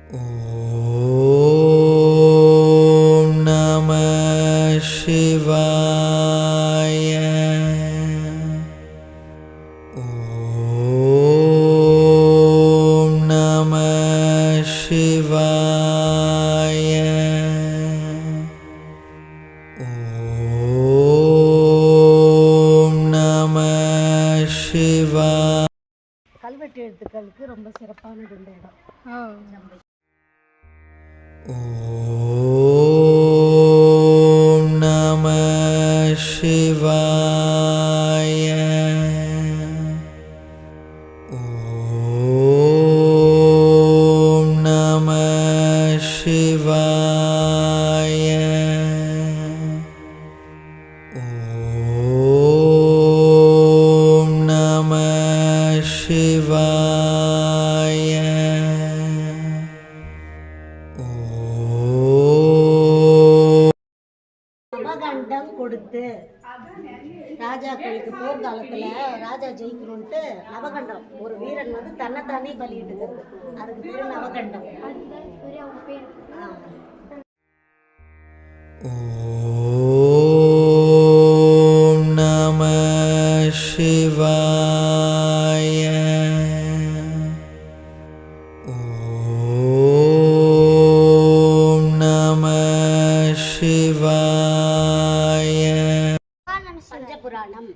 ஓம் நம சிவாய. ஓம் நம சிவாய. ஓம் நம சிவாய. கல்வெட்டு எழுத்துக்களுக்கு ரொம்ப சிறப்பானது இந்த இடம். ஓம் நம சிவாய. ஓம் நம சிவாய. ஓம் நம சிவாய. நவகண்டம் கொடுத்து ராஜாக்களுக்கு போர்க்காலத்துல ராஜா ஜெயிக்கணும்ட்டு நவகண்டம், ஒரு வீரன் வந்து தன்னைத்தானே பலியிட்டுக்கிறது, அதுக்கு பேரு நவகண்டம். ஓம் நம சிவாய. ஓம் நம சிவாய. பஞ்சபுராணம்.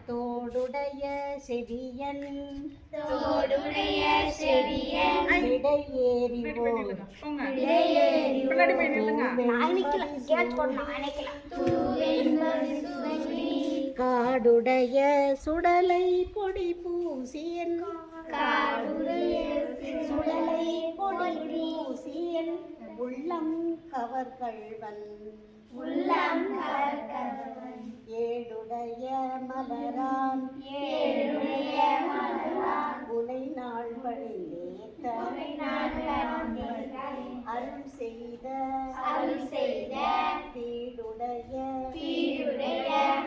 தோடுடைய செவியன் காடுடைய சுடலை பொடி பூசியன் உள்ளம் கவர்கள்வன் ஏடுடைய மலரான் உனை நாள் வழிநேத்த அருள் செய்த தீடுடைய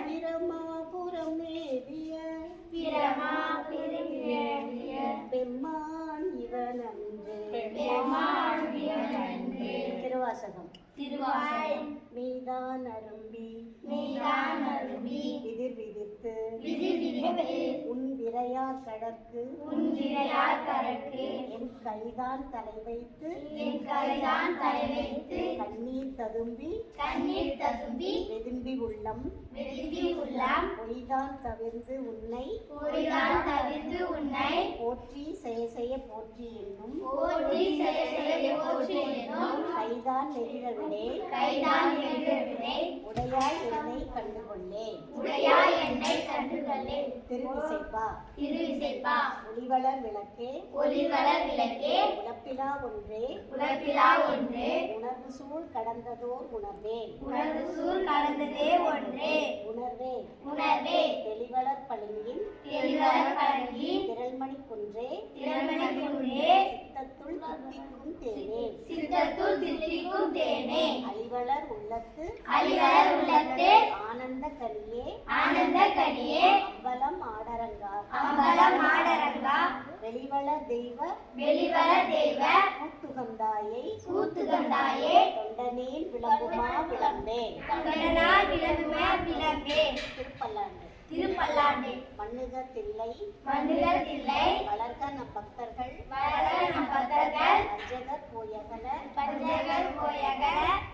பிரமாபுரம் மேவிய பெம்மான் இவனன்று. திருவாசகம். மீதான் அரும்பி விதிர் விதித்து உன் விரையார் கடற்கு என் கைதான் தலை வைத்து கண்ணீர் ததும்பி வெதும்பி உள்ளம் பொய்தான் தவிர்ந்து உன்னை போற்றி செய்ய போற்றி என்னும் கைதான் நெகிழவிடே உடையாய் என்னை கண்டுகொள்ளே. திருவிசைப்பா. ஒளிவளர் விளக்கே உலப்பிலா ஒன்றே உணர்வு சூழ் கடந்ததோர் உணர்வே தெளிவளர் பளிங்கின் திரள்மணி குன்றே சித்தத்துள் தித்திக்கும் தேனே அலிவளர் உள்ளத்து ஆனந்த கனியே அம்பலம் ஆடரங்கா வெளிவளர் தெய்வ கூத்துகந்தாயே தொண்டனேல் விளம்புமா விளம்பே. திருப்பல்லாண்டு. மண்ணுக தில்லை வளர்க நம் பக்தர்கள் பஞ்சகர் போயகல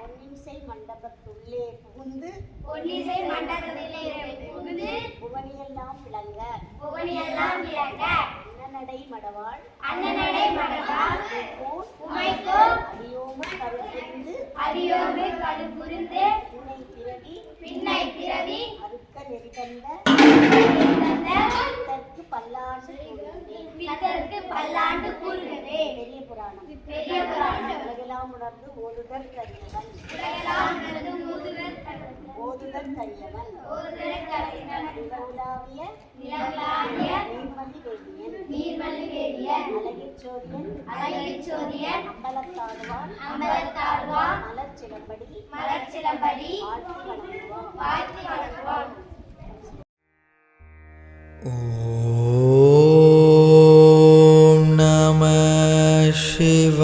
பொன்னிசை மண்டபத்துள்ளே புகுந்து புவனியெல்லாம் விளங்க அன்னநடை மடவாள் உமைக்கோன் அடியோமு கருபுரிந்து பின்னை பிறவி அறுக்க நெறிகண்ட பித்தர்க்கு பல்லாண்டு கூறுகிறே. பெரிய புராணம். உலகெல்லாம் உணர்ந்து ஓதுதற் கரியவன் நிலவுலாவிய நீர்மல்லி வேதியன் அழகிற் அம்பலத்தாடுவான் மலர்ச்சிலம்படி வாழ்த்தி வணங்குவான். ஓம் நம சிவாய.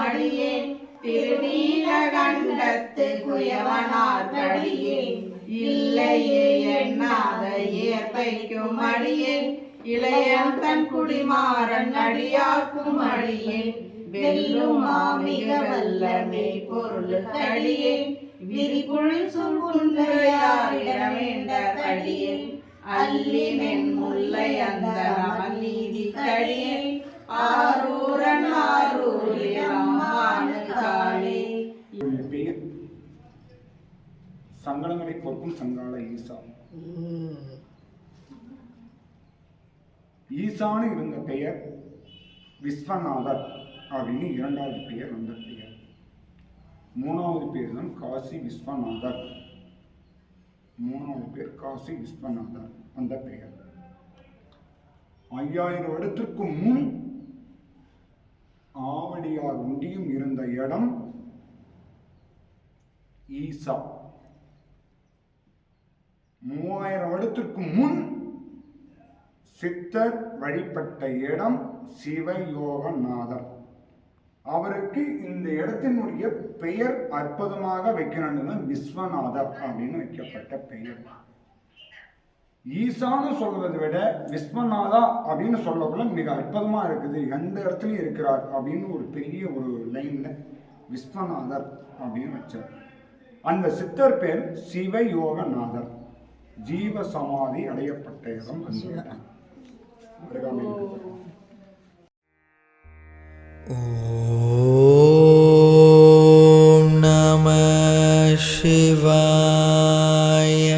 அடியேன் திருநீலகண்டத்து குயவனார்கடியேன் இல்லையே எண்ணாத இயற்பைக்கும் அடியேன் இளையன் தன் குடிமாறன் அடியார்க்கும் அடியேன் வெல்லும் மாமிக வல்லமே பொருளுக்கடியேன் விரிகுழல் சுகுன்றையாரிட வேண்ட கடியேன் அல்லி மென்முல்லை அந்த நீதி கடியேன் ஆரூரன் ஆரூரில் அம்மானு காளி. பெயர் சங்கடங்களை போக்கும் சங்கால ஈசா. ஈசான்னு இருந்த பெயர் விஸ்வநாதர் அப்படின்னு இரண்டாவது பெயர் வந்த பெயர். மூணாவது பேர் தான் காசி விஸ்வநாதர். மூணாவது பேர் காசி விஸ்வநாதர் அந்த பெயர். 5000 வருடத்திற்கு முன் ஆவடியார் ஒன்றியும் இருந்த இடம் ஈசா. 3000 வருடத்திற்கு முன் சித்தர் வழிபட்ட இடம் சிவயோகநாதர். அவருக்கு இந்த இடத்தினுடைய பெயர் அற்புதமாக வைக்கணும்னு விஸ்வநாதர் அப்படின்னு வைக்கப்பட்ட பெயர். ஈசான்னு சொல்வதை விட விஸ்வநாதா அப்படின்னு சொல்லக்குள்ள மிக அற்புதமா இருக்குது. எந்த இடத்துலையும் இருக்கிறார் அப்படின்னு ஒரு பெரிய ஒரு லைன்ல விஸ்வநாதர் அப்படின்னு வச்சார். அந்த சித்தர் பேர் சிவயோகநாதர். ஜீவ சமாதி அடையப்பட்ட இடம் அந்த இடம். ஓம் நம சிவாய.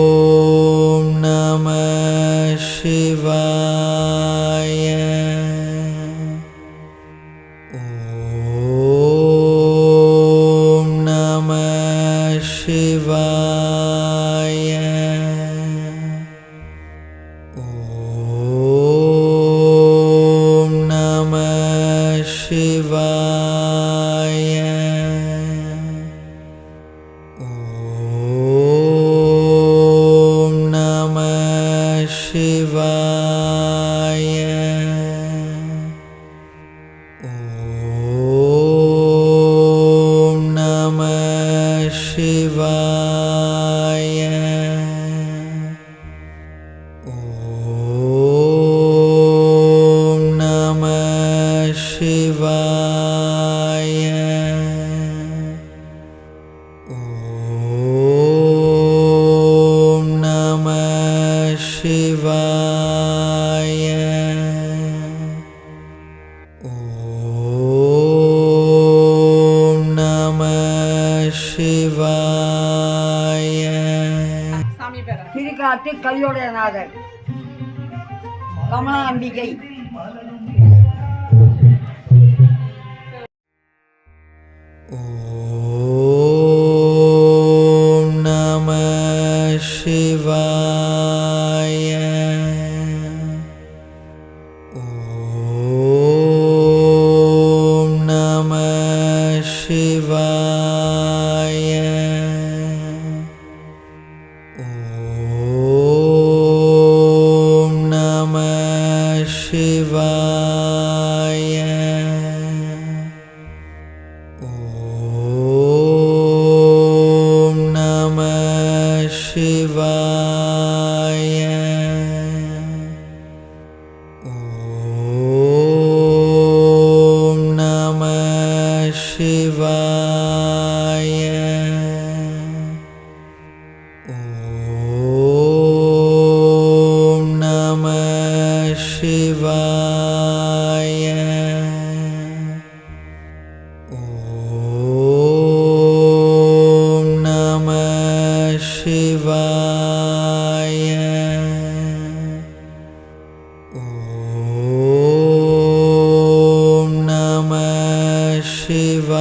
ஓம் நம சிவாய. ஓம் நம சிவாய. ஓம் நம சிவாய. ஓம் நம சிவாய. ஓம் நம சிவாய. ஓம் நம சிவாய. ஓம் நம சிவாய. ஓம் நம சிவாய. திருக்காட்டு கல்லுடையநாதர் கமலாம்பிகை. ஓம் நம சிவாய. ஓம் நம சிவாய. ஓம் நம சிவாய. ஓம் நம சிவாய. ஓம் நம சிவாய. ஓம் நம சிவாய. ஓம் நம சிவாய. ஓம் நம சிவாய.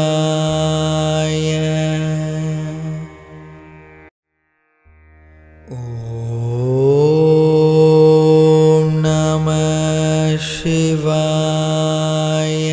ஓம் நம சிவாய.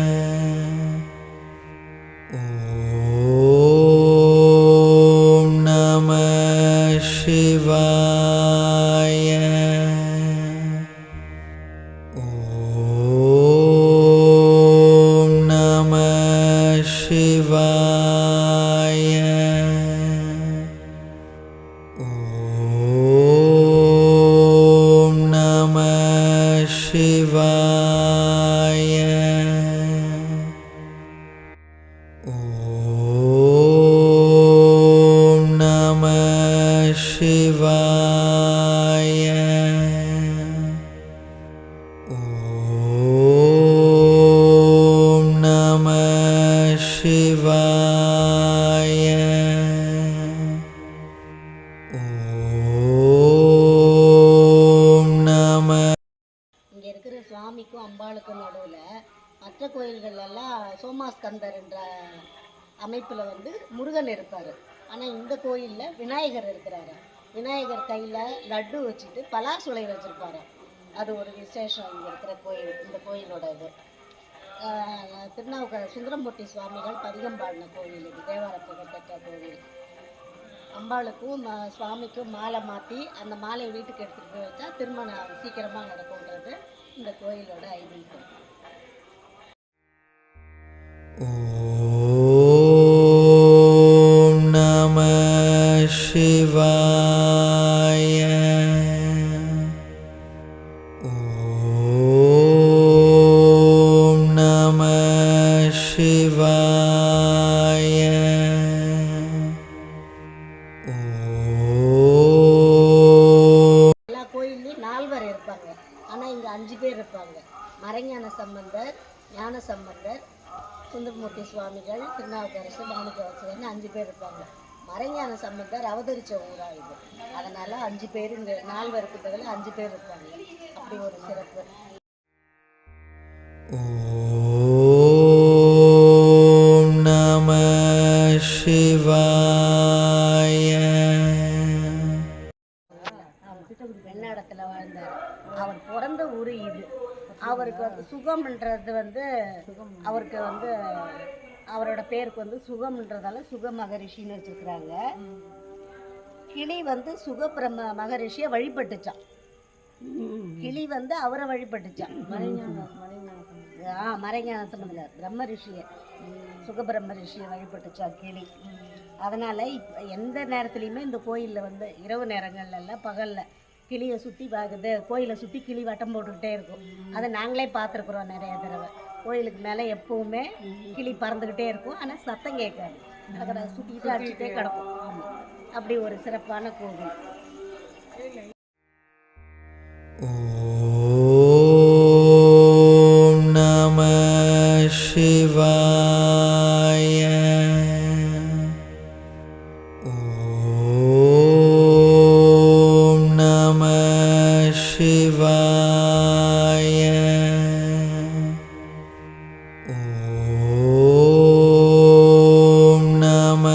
மற்ற கோயில்கள்லாம் சோமாஸ்கந்தர் என்ற அமைப்பில் வந்து முருகன் இருப்பார். ஆனால் இந்த கோயிலில் விநாயகர் இருக்கிறாரு. விநாயகர் கையில் லட்டு வச்சுட்டு பலாசுளை வச்சுருப்பாரு. அது ஒரு விசேஷம் இங்கே இருக்கிற கோயில். இந்த கோயிலோட இது திருநாவுக்கரசர் சுந்தரமூர்த்தி சுவாமிகள் பதிகம் பாடின கோவில். இது தேவார புகழ்பெற்ற கோவில். அம்பாளுக்கும் சுவாமிக்கும் மாலை மாற்றி அந்த மாலையை வீட்டுக்கு எடுத்துகிட்டு போய் வச்சா திருமணம் சீக்கிரமாக நடக்கும்ன்றது இந்த கோயிலோட ஐதீகம். ஓம் நம சிவாய. ஓம் நம சிவாய. எல்லா கோயில்லையும் 4 பேர் இருப்பாங்க. ஆனால் இங்கே 5 பேர் இருப்பாங்க. மறைஞான சம்பந்தர், ஞான சம்பந்தர், சுந்தரமூர்த்தி சுவாமிகள், திருநாவுக்கரசர், மாணிக்கவாசகர்னு 5 பேர் இருப்பாங்க. மறைஞான சம்பந்தர் அவதரித்த ஊரா இது. அதனால் 5 பேர் இங்கே 4 பேருக்கு பதில் 5 பேர் இருப்பாங்க. அப்படி ஒரு சிறப்பு. ஓம் நம சிவாய. வெண்ணாடத்தில் வாழ்ந்தார். அவர் பிறந்த ஊர் இது. அவருக்கு வந்து சுகம்ன்றது வந்து அவருக்கு வந்து அவரோட பேருக்கு வந்து சுகம்ன்றதால சுக மகரிஷின்னு வச்சுருக்குறாங்க. கிளி வந்து சுகபிரம மகரிஷியை வழிபட்டுச்சான். கிளி வந்து அவரை வழிபட்டுச்சான். மறைஞான சம்பந்தர் பிரம்ம ரிஷியை, சுகபிரம்ம ரிஷியை வழிபட்டுச்சான் கிளி. அதனால் இப்போ எந்த நேரத்துலையுமே இந்த கோயிலில் வந்து இரவு நேரங்கள்லாம் பகலில் கிளியை சுற்றி பார்க்குது. கோயிலை சுற்றி கிளி வட்டம் போட்டுக்கிட்டே இருக்கும். அதை நாங்களே பார்த்துருக்குறோம் நிறைய தடவை. கோயிலுக்கு மேலே எப்போவுமே கிளி பறந்துக்கிட்டே இருக்கும். ஆனால் சத்தம் கேட்காது. அதை சுற்றிக்கிட்டு அடிச்சுட்டே கிடக்கும். ஆமாம், அப்படி ஒரு சிறப்பான கோவில். ஓம் நம சிவாய. ஓம் நம சிவாய. ஓம் நம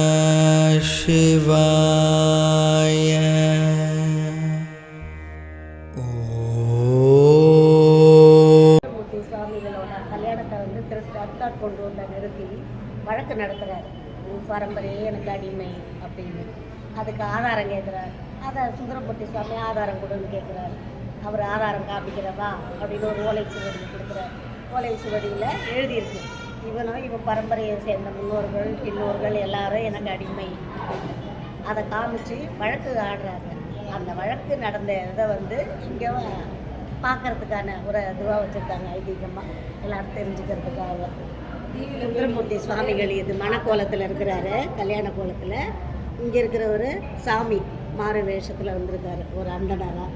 சிவாய. மூர்த்தி சுவாமிகளோட கல்யாணத்தை வந்து தடுத்தாட் கொண்டு வந்த நிறுத்தி வழக்கு நடத்துகிறார். பாரம்பரிய எனக்கு அடிமை அப்படின்னு. அதுக்கு ஆதாரம் கேட்குறாரு. அதை சுந்தரமூர்த்தி சுவாமி ஆதாரம் கொடுன்னு கேட்குறாரு. அவர் ஆதாரம் காமிக்கிறவா அப்படின்னு ஒரு ஓலை சுவடி கொடுக்குறாரு. ஓலை சுவடியில் எழுதியிருக்கு, இவன் பரம்பரையை சேர்ந்த முன்னோர்கள் பின்னோர்கள் எல்லாரும் எனக்கு அடிமை. அதை காமிச்சு வழக்கு ஆடுறாங்க. அந்த வழக்கு நடந்த இதை வந்து இங்கே பார்க்கறதுக்கான ஒரு இதுவாக வச்சுருக்காங்க. ஐதீகமாக எல்லாரும் தெரிஞ்சுக்கிறதுக்காக. சுந்தரமூர்த்தி சுவாமிகள் இது மணக்கோலத்தில் இருக்கிறாரு. கல்யாண கோலத்தில் இங்கே இருக்கிற ஒரு சாமி மாறு வேஷத்தில் வந்திருக்காரு, ஒரு அந்தனராக.